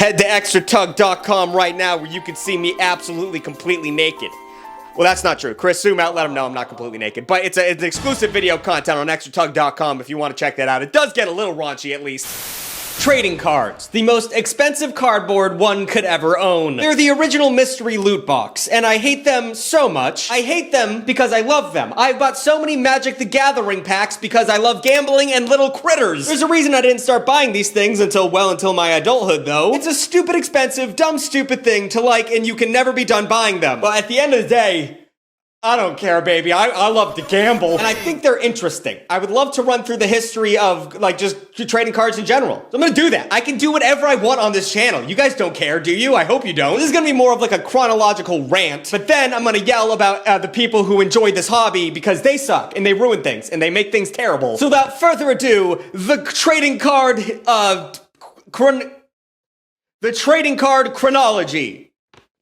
Head to extratug.com right now where you can see me absolutely completely naked. Well, that's not true. Chris, zoom out, let them know I'm not completely naked. But it's an exclusive video content on extratug.com if you want to check that out. It does get a little raunchy, at least. Trading cards. The most expensive cardboard one could ever own. They're the original mystery loot box, and I hate them so much. I hate them because I love them. I've bought so many Magic the Gathering packs because I love gambling and little critters. There's a reason I didn't start buying these things until my adulthood, though. It's a stupid, expensive, dumb, stupid thing to like, and you can never be done buying them. But at the end of the day, I don't care, baby. I love to gamble. And I think they're interesting. I would love to run through the history of, like, just trading cards in general. So I'm gonna do that. I can do whatever I want on this channel. You guys don't care, do you? I hope you don't. This is gonna be more of like a chronological rant, but then I'm gonna yell about the people who enjoy this hobby because they suck, and they ruin things, and they make things terrible. So without further ado, the trading card chronology.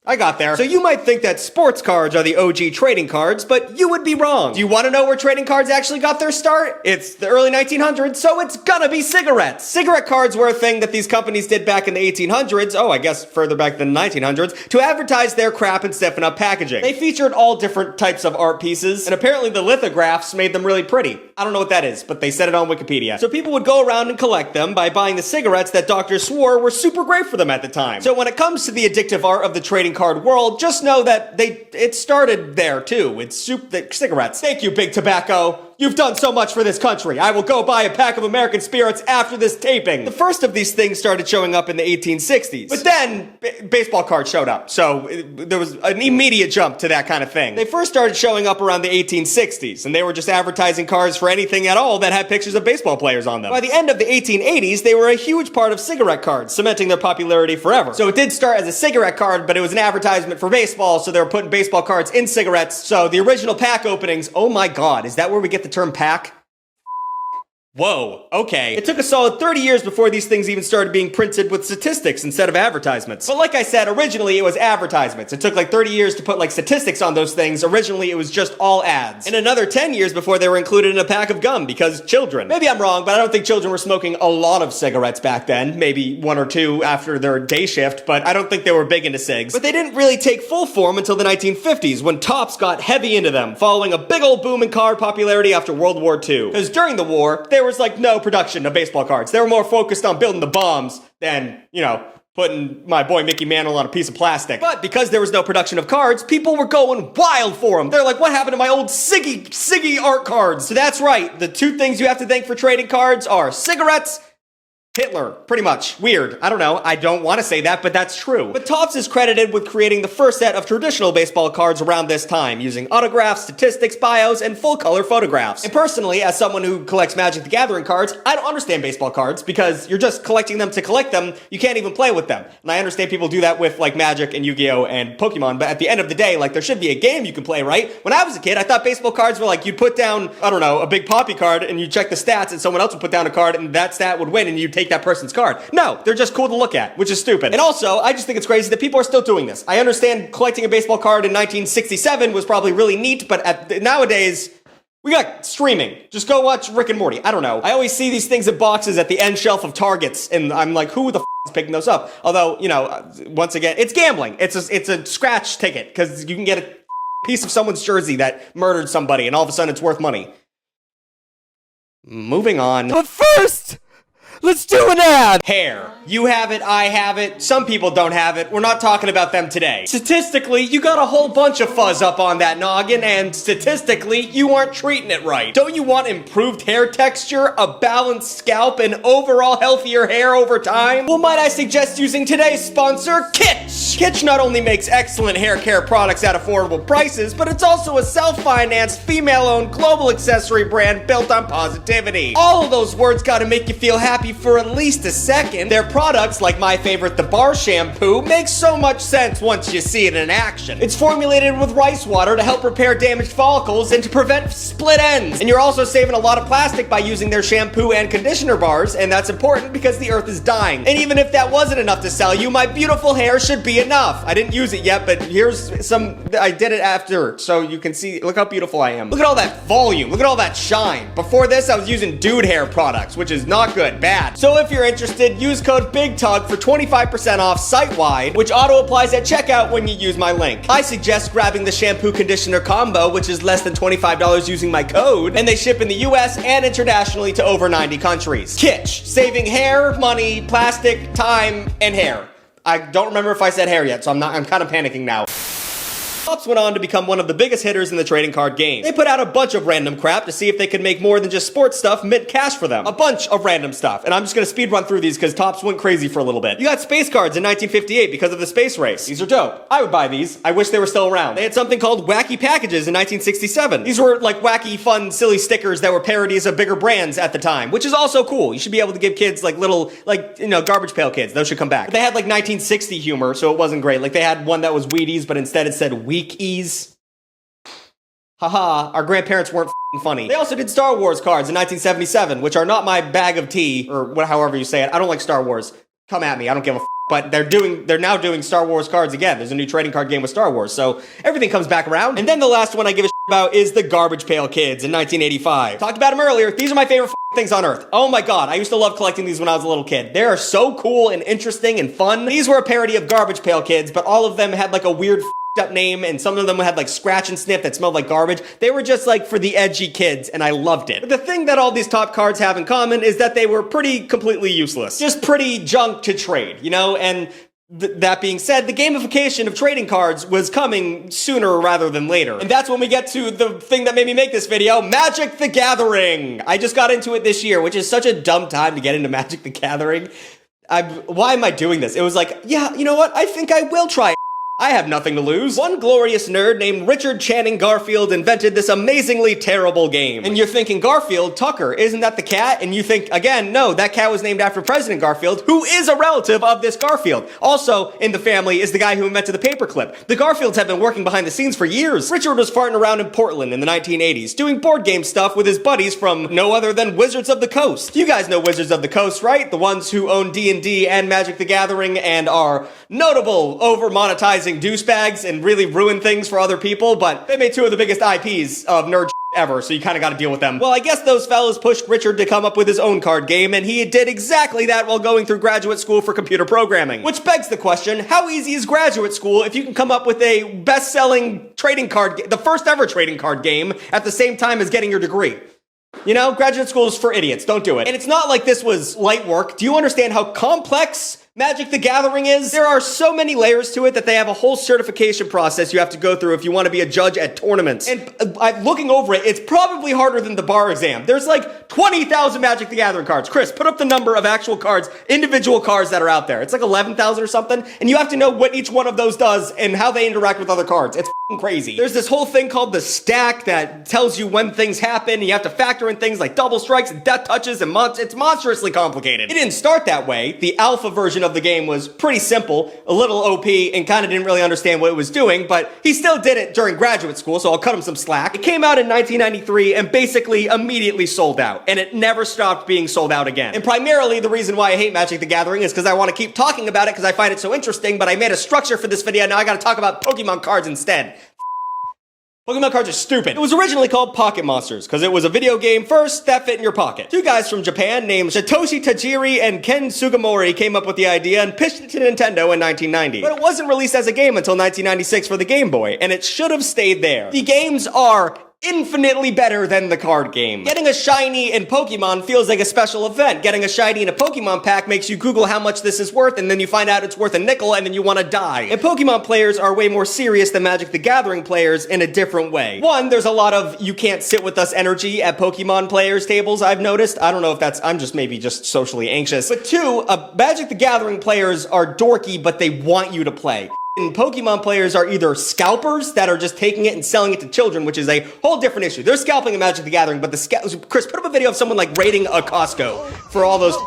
I got there. So you might think that sports cards are the OG trading cards, but you would be wrong. Do you want to know where trading cards actually got their start? It's the early 1900s, so it's gonna be cigarettes. Cigarette cards were a thing that these companies did back in the 1800s, I guess further back than the 1900s, to advertise their crap and stiffen up packaging. They featured all different types of art pieces, and apparently the lithographs made them really pretty. I don't know what that is, but they said it on Wikipedia. So people would go around and collect them by buying the cigarettes that doctors swore were super great for them at the time. So when it comes to the addictive art of the trading card world, just know that it started there too. It's cigarettes. Thank you, Big Tobacco. You've done so much for this country. I will go buy a pack of American Spirits after this taping. The first of these things started showing up in the 1860s. But then, baseball cards showed up. So, there was an immediate jump to that kind of thing. They first started showing up around the 1860s, and they were just advertising cards for anything at all that had pictures of baseball players on them. By the end of the 1880s, they were a huge part of cigarette cards, cementing their popularity forever. So it did start as a cigarette card, but it was an advertisement for baseball, so they were putting baseball cards in cigarettes. So the original pack openings, oh my god, is that where we get the term pack? Whoa, okay. It took a solid 30 years before these things even started being printed with statistics instead of advertisements. But like I said, originally it was advertisements. It took like 30 years to put like statistics on those things. Originally it was just all ads. And another 10 years before they were included in a pack of gum because children. Maybe I'm wrong, but I don't think children were smoking a lot of cigarettes back then. Maybe one or two after their day shift, but I don't think they were big into cigs. But they didn't really take full form until the 1950s when Topps got heavy into them, following a big old boom in card popularity after World War II. Because during the war, there was like no production of baseball cards. They were more focused on building the bombs than, you know, putting my boy Mickey Mantle on a piece of plastic. But because there was no production of cards, people were going wild for them. They're like, what happened to my old Siggy art cards? So that's right. The two things you have to thank for trading cards are cigarettes, Hitler, pretty much. Weird. I don't know. I don't want to say that, but that's true. But Topps is credited with creating the first set of traditional baseball cards around this time, using autographs, statistics, bios, and full-color photographs. And personally, as someone who collects Magic the Gathering cards, I don't understand baseball cards because you're just collecting them to collect them. You can't even play with them. And I understand people do that with, like, Magic and Yu-Gi-Oh! And Pokémon, but at the end of the day, like, there should be a game you can play, right? When I was a kid, I thought baseball cards were like, you'd put down, I don't know, a big poppy card, and you check the stats, and someone else would put down a card, and that stat would win, and you'd take that person's card. No, they're just cool to look at, which is stupid. And also, I just think it's crazy that people are still doing this. I understand collecting a baseball card in 1967 was probably really neat, but nowadays, we got streaming. Just go watch Rick and Morty. I don't know. I always see these things in boxes at the end shelf of Targets, and I'm like, who the f is picking those up? Although, you know, once again, it's gambling. It's a scratch ticket, because you can get a piece of someone's jersey that murdered somebody, and all of a sudden it's worth money. Moving on. But first, let's do an ad! Hair. You have it, I have it, some people don't have it, we're not talking about them today. Statistically, you got a whole bunch of fuzz up on that noggin, and statistically, you aren't treating it right. Don't you want improved hair texture, a balanced scalp, and overall healthier hair over time? Well, might I suggest using today's sponsor, Kitsch! Kitsch not only makes excellent hair care products at affordable prices, but it's also a self-financed, female-owned global accessory brand built on positivity. All of those words gotta make you feel happy for at least a second. Their products, like my favorite, the bar shampoo, make so much sense once you see it in action. It's formulated with rice water to help repair damaged follicles and to prevent split ends. And you're also saving a lot of plastic by using their shampoo and conditioner bars, and that's important because the earth is dying. And even if that wasn't enough to sell you, my beautiful hair should be enough. I didn't use it yet, but here's some, I did it after, so you can see, look how beautiful I am. Look at all that volume, look at all that shine. Before this, I was using dude hair products, which is not good, bad bad. So if you're interested, use code BIGTUG for 25% off site-wide, which auto-applies at checkout when you use my link. I suggest grabbing the shampoo conditioner combo, which is less than $25 using my code, and they ship in the US and internationally to over 90 countries. Kitsch, saving hair, money, plastic, time, and hair. I don't remember if I said hair yet, so I'm kind of panicking now. Topps went on to become one of the biggest hitters in the trading card game. They put out a bunch of random crap to see if they could make more than just sports stuff mint cash for them. A bunch of random stuff. And I'm just gonna speed run through these because Topps went crazy for a little bit. You got space cards in 1958 because of the space race. These are dope. I would buy these. I wish they were still around. They had something called wacky packages in 1967. These were like wacky, fun, silly stickers that were parodies of bigger brands at the time, which is also cool. You should be able to give kids like little, garbage pail kids. Those should come back. But they had like 1960 humor, so it wasn't great. Like they had one that was Wheaties, but instead it said Week Ease. Haha, our grandparents weren't funny. They also did Star Wars cards in 1977, which are not my bag of tea, or however you say it. I don't like Star Wars. Come at me, I don't give a but they're now doing Star Wars cards again. There's a new trading card game with Star Wars, so everything comes back around. And then the last one I give a about is the Garbage Pail Kids in 1985. Talked about them earlier. These are my favorite things on earth. Oh my god, I used to love collecting these when I was a little kid. They are so cool and interesting and fun. These were a parody of Garbage Pail Kids, but all of them had like a weird up name, and some of them had like scratch and sniff that smelled like garbage. They were just like for the edgy kids, and I loved it. But the thing that all these top cards have in common is that they were pretty completely useless. Just pretty junk to trade, you know? And that being said, the gamification of trading cards was coming sooner rather than later. And that's when we get to the thing that made me make this video, Magic the Gathering. I just got into it this year, which is such a dumb time to get into Magic the Gathering. Why am I doing this? It was like, yeah, you know what? I think I will try it. I have nothing to lose. One glorious nerd named Richard Channing Garfield invented this amazingly terrible game. And you're thinking, Garfield, Tucker, isn't that the cat? And you think, again, no, that cat was named after President Garfield, who is a relative of this Garfield. Also in the family is the guy who invented the paperclip. The Garfields have been working behind the scenes for years. Richard was farting around in Portland in the 1980s, doing board game stuff with his buddies from no other than Wizards of the Coast. You guys know Wizards of the Coast, right? The ones who own D&D and Magic the Gathering and are notable over monetizing douchebags and really ruin things for other people, but they made two of the biggest IPs of nerd ever, so you kind of got to deal with them. Well, I guess those fellas pushed Richard to come up with his own card game, and he did exactly that while going through graduate school for computer programming. Which begs the question, how easy is graduate school if you can come up with a best-selling trading card, the first ever trading card game, at the same time as getting your degree? You know, graduate school is for idiots. Don't do it. And it's not like this was light work. Do you understand how complex Magic the Gathering is? There are so many layers to it that they have a whole certification process you have to go through if you want to be a judge at tournaments. And looking over it, it's probably harder than the bar exam. There's like 20,000 Magic the Gathering cards. Chris, put up the number of actual cards, individual cards that are out there. It's like 11,000 or something, and you have to know what each one of those does and how they interact with other cards. It's crazy. There's this whole thing called the stack that tells you when things happen, and you have to factor in things like double strikes and death touches, and it's monstrously complicated. It didn't start that way. The alpha version of the game was pretty simple, a little OP, and kind of didn't really understand what it was doing, but he still did it during graduate school, so I'll cut him some slack. It came out in 1993 and basically immediately sold out, and it never stopped being sold out again. And primarily the reason why I hate Magic the Gathering is because I want to keep talking about it because I find it so interesting, but I made a structure for this video, now I gotta talk about Pokemon cards instead. Pokemon cards are stupid. It was originally called Pocket Monsters, because it was a video game first that fit in your pocket. Two guys from Japan named Satoshi Tajiri and Ken Sugimori came up with the idea and pitched it to Nintendo in 1990. But it wasn't released as a game until 1996 for the Game Boy, and it should have stayed there. The games are infinitely better than the card game. Getting a shiny in Pokemon feels like a special event. Getting a shiny in a Pokemon pack makes you Google how much this is worth, and then you find out it's worth a nickel, and then you want to die. And Pokemon players are way more serious than Magic the Gathering players in a different way. One, there's a lot of you can't sit with us energy at Pokemon players tables, I've noticed. I don't know if I'm maybe just socially anxious. But two, Magic the Gathering players are dorky, but they want you to play. And Pokemon players are either scalpers that are just taking it and selling it to children, which is a whole different issue. They're scalping in Magic the Gathering, but Chris, put up a video of someone like raiding a Costco for all those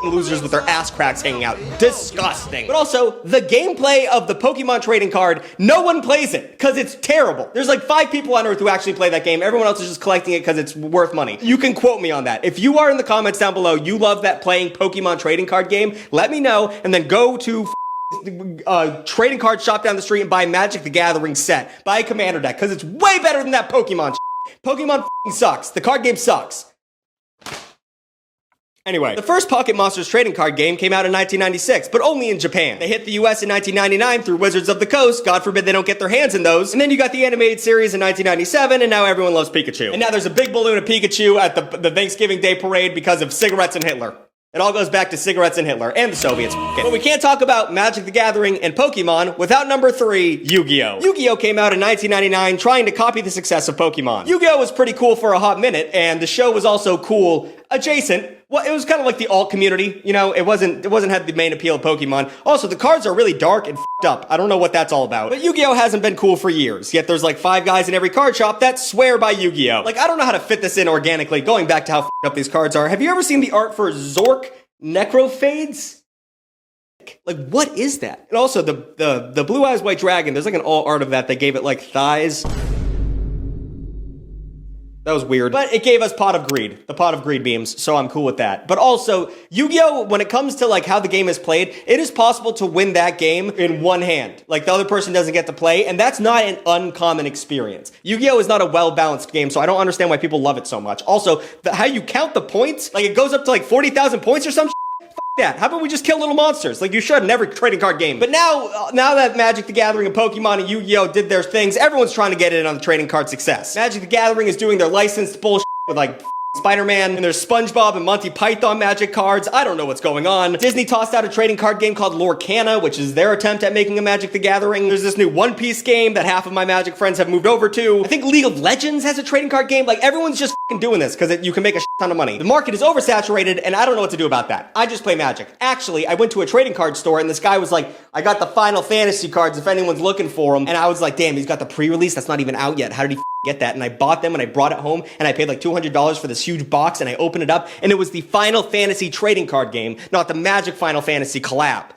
losers with their ass cracks hanging out. Disgusting. But also, the gameplay of the Pokemon trading card, no one plays it because it's terrible. There's like 5 people on Earth who actually play that game. Everyone else is just collecting it because it's worth money. You can quote me on that. If you are in the comments down below, you love that playing Pokemon trading card game, let me know, and then go to trading card shop down the street and buy Magic the Gathering set. Buy a commander deck, because it's way better than that Pokemon shit. Pokemon sucks. The card game sucks. Anyway, the first Pocket Monsters trading card game came out in 1996, but only in Japan. They hit the US in 1999 through Wizards of the Coast, God forbid they don't get their hands in those, and then you got the animated series in 1997, and now everyone loves Pikachu. And now there's a big balloon of Pikachu at the Thanksgiving Day parade because of cigarettes and Hitler. It all goes back to cigarettes and Hitler and the Soviets. But we can't talk about Magic the Gathering and Pokemon without number 3, Yu-Gi-Oh! Yu-Gi-Oh! Came out in 1999 trying to copy the success of Pokemon. Yu-Gi-Oh! Was pretty cool for a hot minute, and the show was also cool adjacent. Well, it was kind of like the alt community, you know, it wasn't had the main appeal of Pokemon. Also, the cards are really dark and f***ed up. I don't know what that's all about. But Yu-Gi-Oh! Hasn't been cool for years, yet there's like 5 guys in every card shop that swear by Yu-Gi-Oh! Like, I don't know how to fit this in organically, going back to how f***ed up these cards are. Have you ever seen the art for Zork Necrophades? Like, what is that? And also, the Blue Eyes White Dragon, there's like an all art of that gave it like thighs. That was weird. But it gave us Pot of Greed, the Pot of Greed beams, so I'm cool with that. But also, Yu-Gi-Oh!, when it comes to like how the game is played, it is possible to win that game in one hand. Like, the other person doesn't get to play, and that's not an uncommon experience. Yu-Gi-Oh! Is not a well-balanced game, so I don't understand why people love it so much. Also, how you count the points, like it goes up to like 40,000 points or some shit. That. How about we just kill little monsters like you should in every trading card game? But now that Magic the Gathering and Pokemon and Yu-Gi-Oh! Did their things, everyone's trying to get in on the trading card success. Magic the Gathering is doing their licensed bullshit with like Spider-Man, and there's SpongeBob and Monty Python Magic cards. I don't know what's going on. Disney tossed out a trading card game called Lorcana, which is their attempt at making a Magic the Gathering. There's this new One Piece game that half of my Magic friends have moved over to. I think League of Legends has a trading card game. Like, everyone's just f***ing doing this because you can make a ton of money. The market is oversaturated, and I don't know what to do about that. I just play Magic. Actually, I went to a trading card store, and this guy was like, I got the Final Fantasy cards if anyone's looking for them. And I was like, damn, he's got the pre-release that's not even out yet. How did he get that? And I bought them and I brought it home and I paid like $200 for this huge box and I opened it up and it was the Final Fantasy trading card game, not the Magic Final Fantasy collab.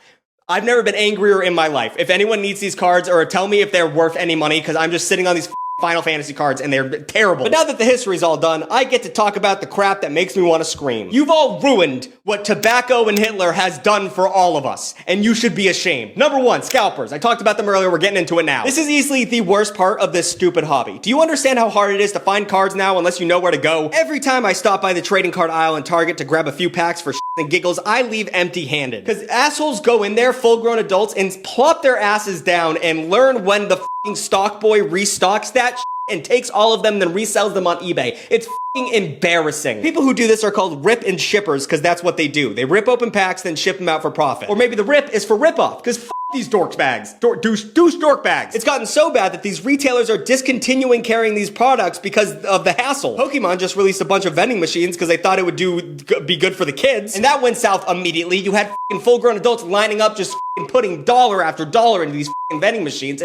I've never been angrier in my life. If anyone needs these cards, or tell me if they're worth any money, because I'm just sitting on these Final Fantasy cards and they're terrible. But now that the history's all done, I get to talk about the crap that makes me want to scream. You've all ruined what tobacco and Hitler has done for all of us, and you should be ashamed. Number 1, scalpers. I talked about them earlier, we're getting into it now. This is easily the worst part of this stupid hobby. Do you understand how hard it is to find cards now unless you know where to go? Every time I stop by the trading card aisle in Target to grab a few packs for and giggles, I leave empty-handed. Because assholes go in there, full-grown adults, and plop their asses down and learn when the stock boy restocks that and takes all of them, then resells them on eBay. It's embarrassing. People who do this are called rip and shippers because that's what they do. They rip open packs, then ship them out for profit. Or maybe the rip is for rip-off because these dork bags. Douche dork bags. It's gotten so bad that these retailers are discontinuing carrying these products because of the hassle. Pokemon just released a bunch of vending machines because they thought it would be good for the kids. And that went south immediately. You had full-grown adults lining up just putting dollar after dollar into these vending machines.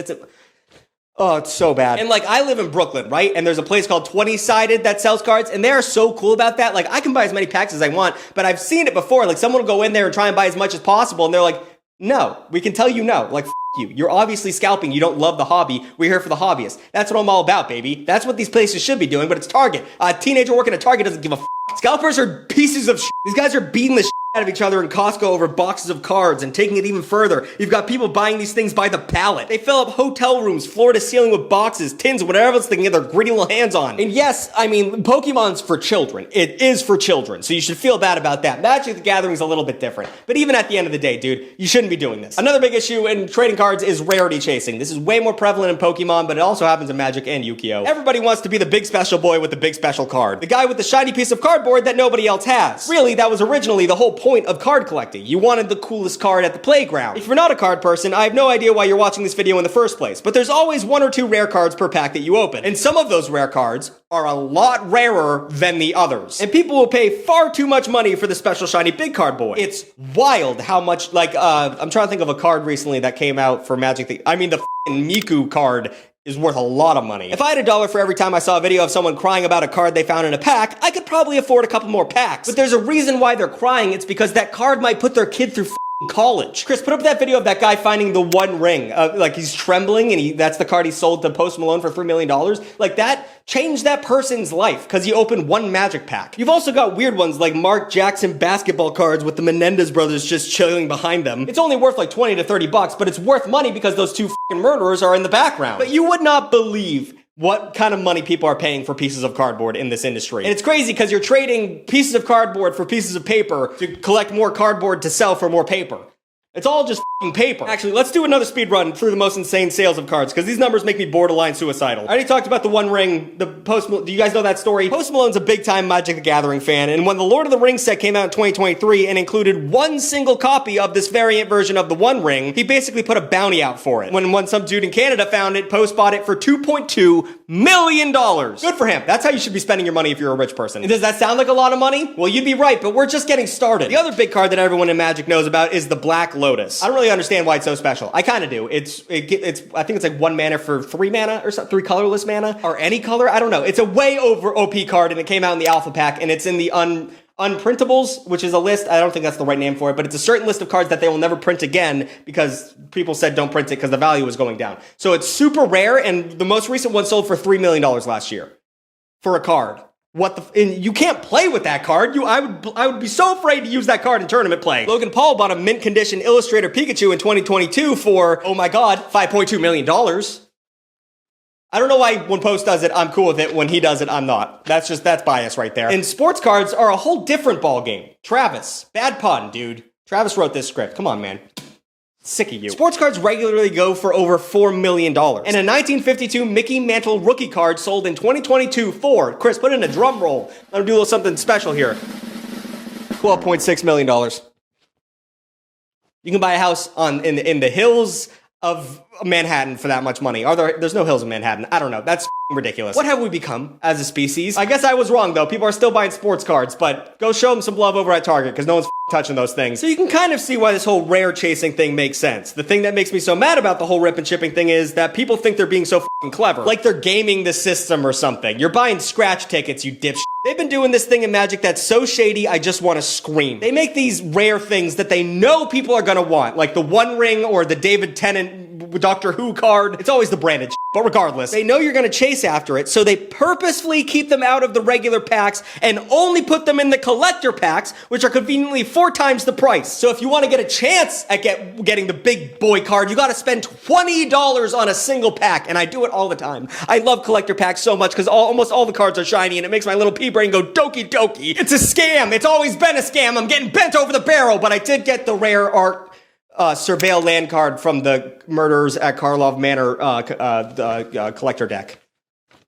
Oh, it's so bad. And like, I live in Brooklyn, right? And there's a place called 20-Sided that sells cards, and they're so cool about that. Like, I can buy as many packs as I want, but I've seen it before. Like, someone will go in there and try and buy as much as possible, and they're like, no, we can tell you no. Like, you. You're obviously scalping. You don't love the hobby. We're here for the hobbyists. That's what I'm all about, baby. That's what these places should be doing, but it's Target. A teenager working at Target doesn't give a f***. Scalpers are pieces of shit. These guys are beating the shit out of each other in Costco over boxes of cards and taking it even further. You've got people buying these things by the pallet. They fill up hotel rooms, floor to ceiling with boxes, tins, whatever else they can get their gritty little hands on. And yes, I mean, Pokemon's for children. It is for children, so you should feel bad about that. Magic the Gathering's a little bit different. But even at the end of the day, dude, you shouldn't be doing this. Another big issue in trading cards is rarity chasing. This is way more prevalent in Pokemon, but it also happens in Magic and Yu-Gi-Oh! Everybody wants to be the big special boy with the big special card. The guy with the shiny piece of cardboard that nobody else has. Really, that was originally the whole point of card collecting. You wanted the coolest card at the playground. If you're not a card person, I have no idea why you're watching this video in the first place, but there's always 1 or 2 rare cards per pack that you open. And some of those rare cards are a lot rarer than the others. And people will pay far too much money for the special shiny big card boy. It's wild how much, like, I'm trying to think of a card recently that came out for Magic the f***ing Miku card is worth a lot of money. If I had $1 for every time I saw a video of someone crying about a card they found in a pack, I could probably afford a couple more packs. But there's a reason why they're crying. It's because that card might put their kid through college. Chris, put up that video of that guy finding the one ring. Like, he's trembling and that's the card he sold to Post Malone for $3 million. Like, that changed that person's life because he opened one Magic pack. You've also got weird ones like Mark Jackson basketball cards with the Menendez brothers just chilling behind them. It's only worth like 20 to 30 bucks, but it's worth money because those 2 murderers are in the background. But you would not believe what kind of money people are paying for pieces of cardboard in this industry. And it's crazy because you're trading pieces of cardboard for pieces of paper to collect more cardboard to sell for more paper. It's all just f***ing paper. Actually, let's do another speed run through the most insane sales of cards, because these numbers make me borderline suicidal. I already talked about the One Ring, the Post Malone. Do you guys know that story? Post Malone's a big-time Magic the Gathering fan, and when the Lord of the Rings set came out in 2023 and included one single copy of this variant version of the One Ring, he basically put a bounty out for it. When some dude in Canada found it, Post bought it for $2.2 million. Good for him. That's how you should be spending your money if you're a rich person. And does that sound like a lot of money? Well, you'd be right, but we're just getting started. The other big card that everyone in Magic knows about is the Black Lotus. I don't really understand why it's so special. I kind of do. I think it's like 1 mana for 3 mana or something, 3 colorless mana or any color. I don't know. It's a way over OP card, and it came out in the alpha pack, and it's in the unprintables, which is a list. I don't think that's the right name for it, but it's a certain list of cards that they will never print again because people said don't print it because the value was going down. So it's super rare, and the most recent one sold for $3 million last year for a card. And you can't play with that card. I would be so afraid to use that card in tournament play. Logan Paul bought a mint condition Illustrator Pikachu in 2022 for, oh my god, $5.2 million. I don't know why when Post does it, I'm cool with it. When he does it, I'm not. That's bias right there. And sports cards are a whole different ballgame. Travis, bad pun, dude. Travis wrote this script. Come on, man. Sick of you. Sports cards regularly go for over $4 million. And a 1952 Mickey Mantle rookie card sold in 2022 for, Chris, put in a drum roll. I'm gonna do a little something special here. $12.6 million. You can buy a house in the hills of Manhattan for that much money. There's no hills in Manhattan. I don't know. That's ridiculous. What have we become as a species? I guess I was wrong, though. People are still buying sports cards, but go show them some love over at Target, because no one's touching those things. So you can kind of see why this whole rare chasing thing makes sense. The thing that makes me so mad about the whole rip and shipping thing is that people think they're being so clever. Like they're gaming the system or something. You're buying scratch tickets, you dipshit. They've been doing this thing in Magic that's so shady, I just want to scream. They make these rare things that they know people are gonna want, like the One Ring or the David Tennant Doctor Who card. It's always the branded shit. But regardless, they know you're gonna chase after it, so they purposefully keep them out of the regular packs and only put them in the collector packs, which are conveniently 4 times the price. So if you want to get a chance at getting the big boy card, you gotta spend $20 on a single pack, and I do it all the time. I love collector packs so much because almost all the cards are shiny, and it makes my little pea brain go doki doki. It's a scam. It's always been a scam. I'm getting bent over the barrel, but I did get the rare art Surveil land card from the Murders at Karlov Manor collector deck.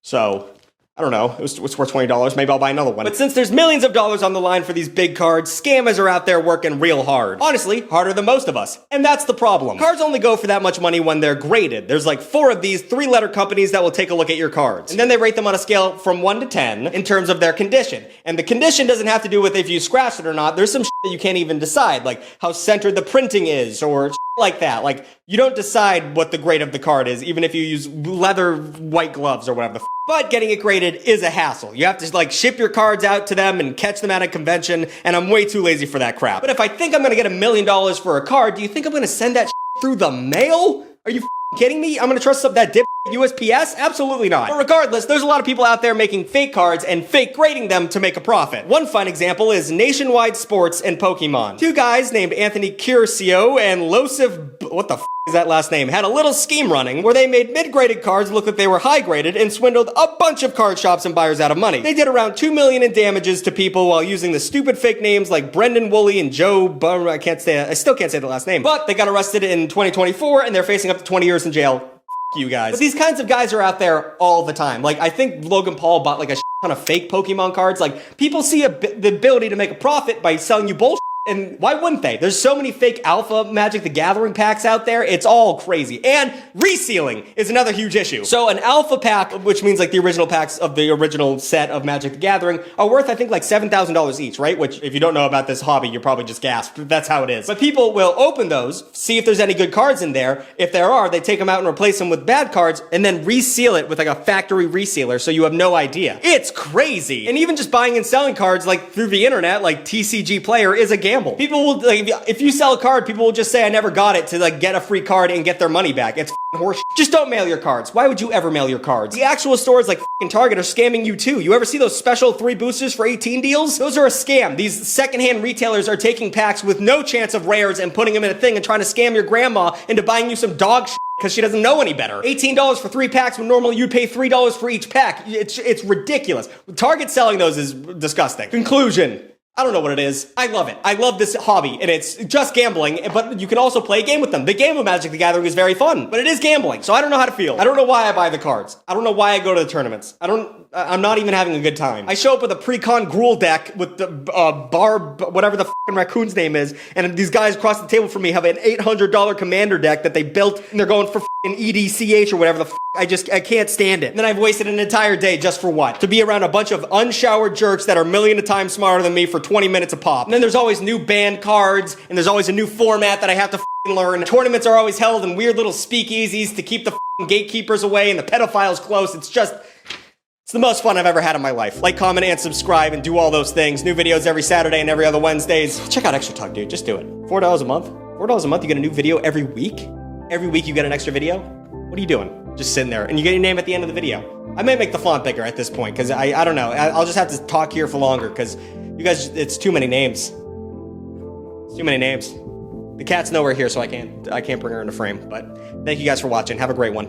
So, I don't know. It's worth $20. Maybe I'll buy another one. But since there's millions of dollars on the line for these big cards, scammers are out there working real hard. Honestly, harder than most of us. And that's the problem. Cards only go for that much money when they're graded. There's like 4 of these 3-letter companies that will take a look at your cards. And then they rate them on a scale from 1 to 10 in terms of their condition. And the condition doesn't have to do with if you scratched it or not. There's some shit that you can't even decide, like how centered the printing is or shit like that. Like, you don't decide what the grade of the card is, even if you use leather white gloves or whatever the f. But getting it graded is a hassle. You have to like ship your cards out to them and catch them at a convention, and I'm way too lazy for that crap. But if I think I'm gonna get $1 million for a card, do you think I'm gonna send that through the mail? Are you kidding me? I'm gonna trust that dip USPS? Absolutely not. But regardless, there's a lot of people out there making fake cards and fake grading them to make a profit. One fun example is Nationwide Sports and Pokemon. 2 guys named Anthony Curcio and Losif, what the f is that last name, had a little scheme running where they made mid-graded cards look like they were high-graded and swindled a bunch of card shops and buyers out of money. They did around $2 million in damages to people while using the stupid fake names like Brendan Woolley and Joe I still can't say the last name. But they got arrested in 2024 and they're facing up to 20 years in jail. You guys. But these kinds of guys are out there all the time. Like, I think Logan Paul bought like a ton of fake Pokemon cards. Like, people see the ability to make a profit by selling you bullshit. And why wouldn't they? There's so many fake alpha Magic the Gathering packs out there. It's all crazy. And resealing is another huge issue. So an alpha pack, which means like the original packs of the original set of Magic the Gathering, are worth, I think, like $7,000 each, right? Which, if you don't know about this hobby, you're probably just gasped. That's how it is. But people will open those, see if there's any good cards in there. If there are, they take them out and replace them with bad cards, and then reseal it with like a factory resealer, so you have no idea. It's crazy. And even just buying and selling cards like through the internet, like TCG Player, is a gamble. People will, like, if you sell a card, people will just say, I never got it, to like get a free card and get their money back. It's horseshit. Just don't mail your cards. Why would you ever mail your cards? The actual stores like Target are scamming you too. You ever see those special 3 boosters for 18 deals? Those are a scam. These secondhand retailers are taking packs with no chance of rares and putting them in a thing and trying to scam your grandma into buying you some dog shit because she doesn't know any better. $18 for 3 packs when normally you'd pay $3 for each pack. It's ridiculous. Target selling those is disgusting. Conclusion. I don't know what it is. I love it. I love this hobby, and it's just gambling, but you can also play a game with them. The game of Magic the Gathering is very fun, but it is gambling, so I don't know how to feel. I don't know why I buy the cards. I don't know why I go to the tournaments. I'm not even having a good time. I show up with a pre-con Gruul deck with the Barb, whatever the fucking raccoon's name is, and these guys across the table from me have an $800 commander deck that they built, and they're going for fucking EDCH or whatever the I can't stand it. And then I've wasted an entire day just for what? To be around a bunch of unshowered jerks that are a million times smarter than me for 20 minutes a pop. And then there's always new banned cards, and there's always a new format that I have to learn. Tournaments are always held in weird little speakeasies to keep the gatekeepers away and the pedophiles close. It's the most fun I've ever had in my life. Like, comment, and subscribe, and do all those things. New videos every Saturday and every other Wednesdays. Check out Extra Talk, dude. Just do it. $4 a month? $4 a month, you get a new video every week? Every week you get an extra video? What are you doing? Just sitting there, and you get your name at the end of the video. I may make the font bigger at this point, because I don't know. I'll just have to talk here for longer, because you guys, it's too many names. It's too many names. The cat's nowhere here, so I can't bring her into frame. But thank you guys for watching. Have a great one.